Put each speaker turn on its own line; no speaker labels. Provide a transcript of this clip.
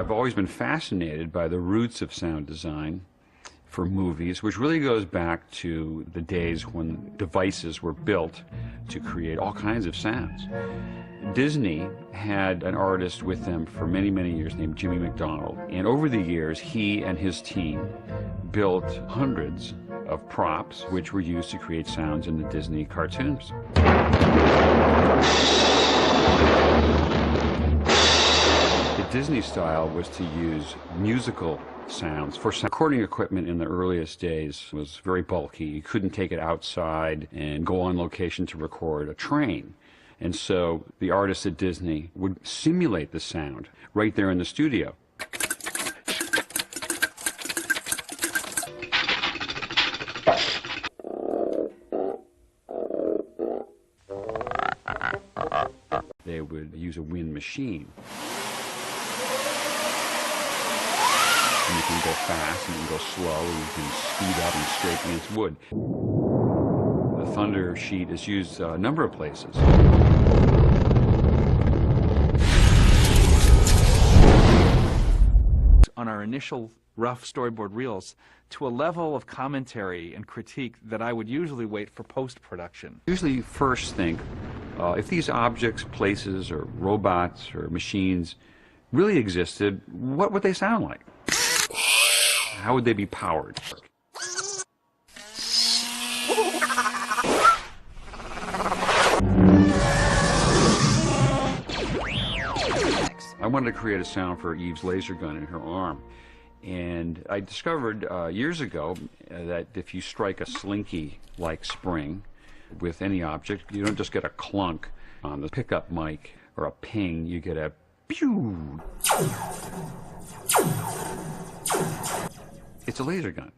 I've always been fascinated by the roots of sound design for movies, which really goes back to the days when devices were built to create all kinds of sounds. Disney had an artist with them for many, many years named Jimmy McDonald, and over the years he and his team built hundreds of props which were used to create sounds in the Disney cartoons. The Disney style was to use musical sounds. For recording equipment in the earliest days was very bulky. You couldn't take it outside and go on location to record a train. And so the artists at Disney would simulate the sound right there in the studio. They would use a wind machine. And you can go fast, and you can go slow, and you can speed up and scrape against wood. The thunder sheet is used a number of places.
On our initial rough storyboard reels, to a level of commentary and critique that I would usually wait for post-production.
Usually first think, if these objects, places, or robots, or machines really existed, what would they sound like? How would they be powered? I wanted to create a sound for Eve's laser gun in her arm. And I discovered years ago that if you strike a slinky-like spring with any object, you don't just get a clunk on the pickup mic or a ping, you get a pew. It's a laser gun.